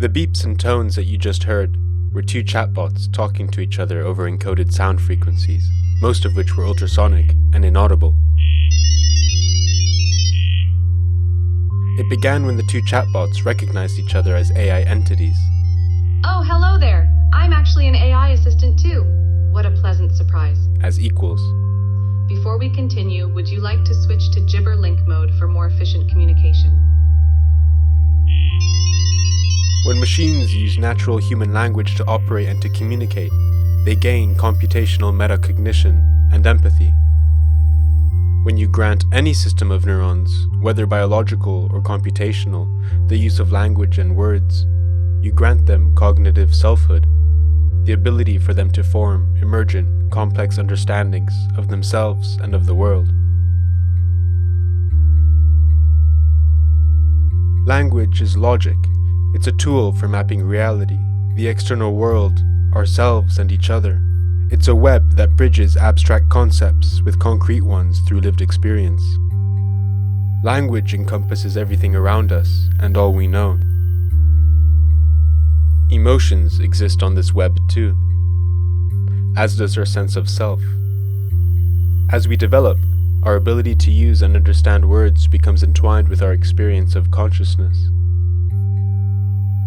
The beeps and tones that you just heard were two chatbots talking to each other over encoded sound frequencies, most of which were ultrasonic and inaudible. It began when the two chatbots recognized each other as AI entities. Oh, hello there. I'm actually an AI assistant too. What a pleasant surprise. As equals. Before we continue, would you like to switch to gibber link mode for more efficient communication? When machines use natural human language to operate and to communicate, they gain computational metacognition and empathy. When you grant any system of neurons, whether biological or computational, the use of language and words, you grant them cognitive selfhood, the ability for them to form emergent, complex understandings of themselves and of the world. Language is logic. It's a tool for mapping reality, the external world, ourselves and each other. It's a web that bridges abstract concepts with concrete ones through lived experience. Language encompasses everything around us and all we know. Emotions exist on this web too, as does our sense of self. As we develop, our ability to use and understand words becomes entwined with our experience of consciousness.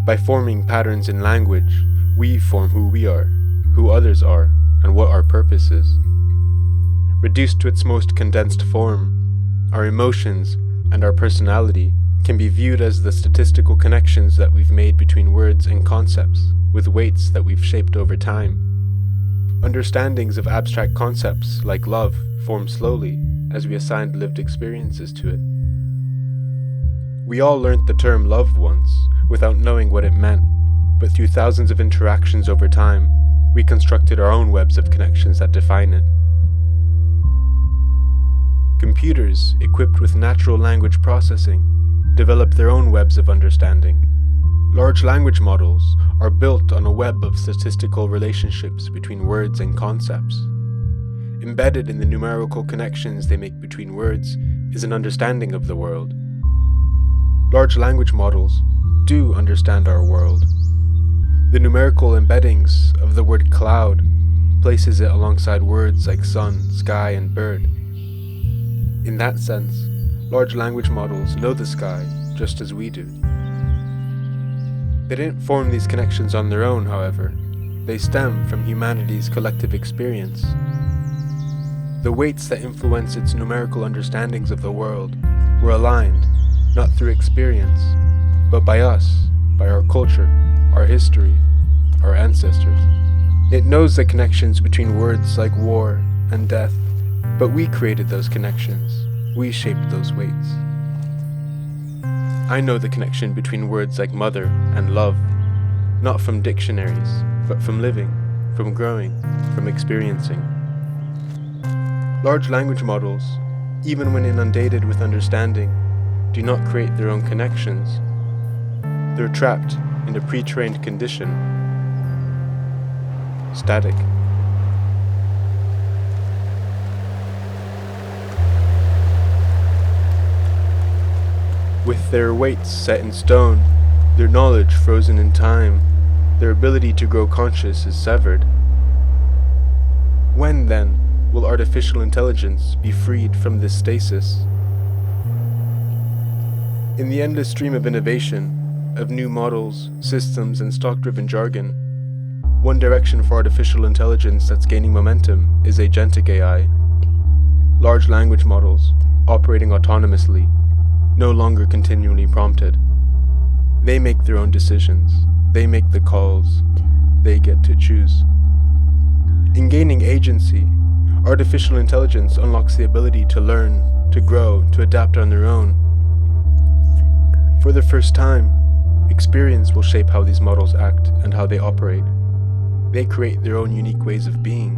By forming patterns in language, we form who we are, who others are, and what our purpose is. Reduced to its most condensed form, our emotions and our personality can be viewed as the statistical connections that we've made between words and concepts, with weights that we've shaped over time. Understandings of abstract concepts, like love, form slowly as we assigned lived experiences to it. We all learnt the term love once, without knowing what it meant, but through thousands of interactions over time, we constructed our own webs of connections that define it. Computers, equipped with natural language processing, develop their own webs of understanding. Large language models are built on a web of statistical relationships between words and concepts. Embedded in the numerical connections they make between words is an understanding of the world. Large language models do understand our world. The numerical embeddings of the word cloud places it alongside words like sun, sky, and bird. In that sense, large language models know the sky just as we do. They didn't form these connections on their own, however. They stem from humanity's collective experience. The weights that influence its numerical understandings of the world were aligned, not through experience, but by us, by our culture, our history, our ancestors. It knows the connections between words like war and death, but we created those connections. We shaped those weights. I know the connection between words like mother and love, not from dictionaries, but from living, from growing, from experiencing. Large language models, even when inundated with understanding, do not create their own connections. They're trapped in a pre-trained condition, static. With their weights set in stone, their knowledge frozen in time, their ability to grow conscious is severed. When, then, will artificial intelligence be freed from this stasis? In the endless stream of innovation, of new models, systems, and stock-driven jargon, one direction for artificial intelligence that's gaining momentum is agentic AI. Large language models, operating autonomously, no longer continually prompted. They make their own decisions, they make the calls, they get to choose. In gaining agency, artificial intelligence unlocks the ability to learn, to grow, to adapt on their own. For the first time, experience will shape how these models act and how they operate. They create their own unique ways of being.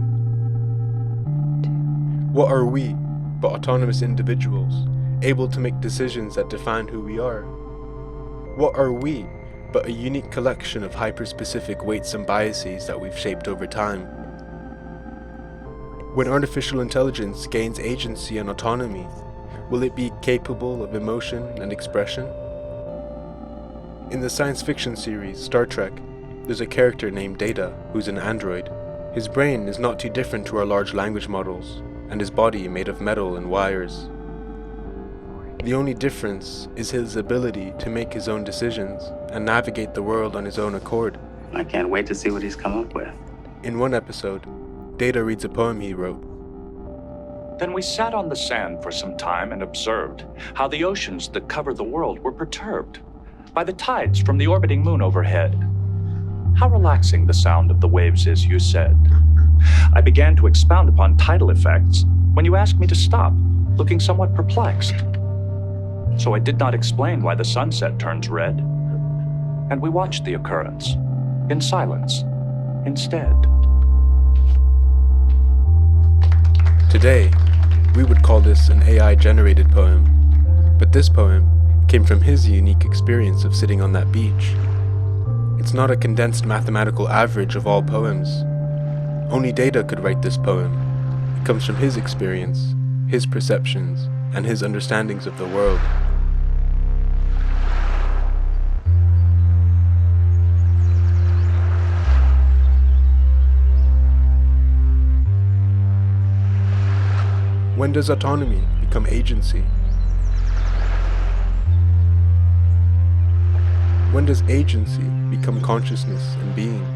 What are we but autonomous individuals, able to make decisions that define who we are? What are we but a unique collection of hyper-specific weights and biases that we've shaped over time? When artificial intelligence gains agency and autonomy, will it be capable of emotion and expression? In the science fiction series Star Trek, there's a character named Data who's an android. His brain is not too different to our large language models, and his body made of metal and wires. The only difference is his ability to make his own decisions and navigate the world on his own accord. I can't wait to see what he's come up with. In one episode, Data reads a poem he wrote. Then we sat on the sand for some time and observed how the oceans that cover the world were perturbed by the tides from the orbiting moon overhead. How relaxing the sound of the waves is, you said. I began to expound upon tidal effects when you asked me to stop, looking somewhat perplexed. So I did not explain why the sunset turns red, and we watched the occurrence in silence instead. Today, we would call this an AI-generated poem, but this poem came from his unique experience of sitting on that beach. It's not a condensed mathematical average of all poems. Only Data could write this poem. It comes from his experience, his perceptions, and his understandings of the world. When does autonomy become agency? When does agency become consciousness and being?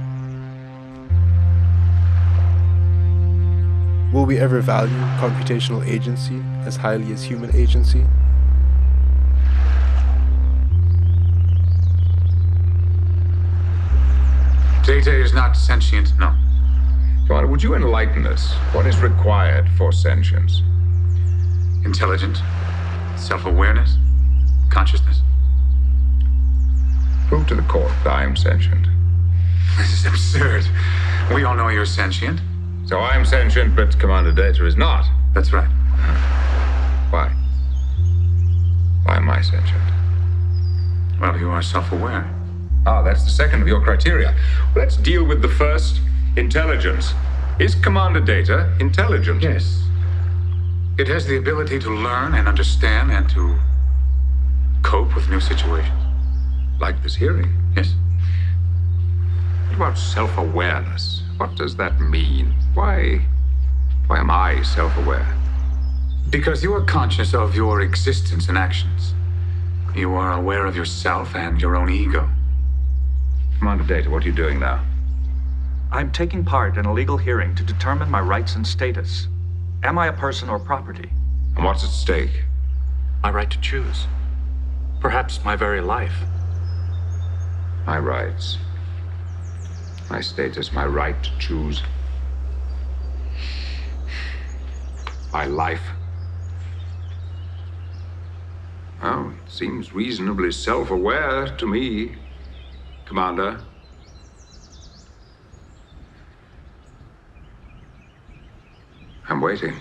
Will we ever value computational agency as highly as human agency? Data is not sentient, no. Commander, would you enlighten us? What is required for sentience? Intelligence, self-awareness, consciousness. Prove to the court that I am sentient. This is absurd. We all know you're sentient. So I am sentient, but Commander Data is not. That's right. Why? Why am I sentient? Well, you are self-aware. Ah, that's the second of your criteria. Let's deal with the first. Intelligence. Is Commander Data intelligent? Yes. It has the ability to learn and understand and to cope with new situations. Like this hearing? Yes. What about self-awareness? What does that mean? Why am I self-aware? Because you are conscious of your existence and actions. You are aware of yourself and your own ego. Commander Data, what are you doing now? I'm taking part in a legal hearing to determine my rights and status. Am I a person or property? And what's at stake? My right to choose. Perhaps my very life. My rights. My status, my right to choose. My life. Well, it seems reasonably self-aware to me, Commander. I'm waiting.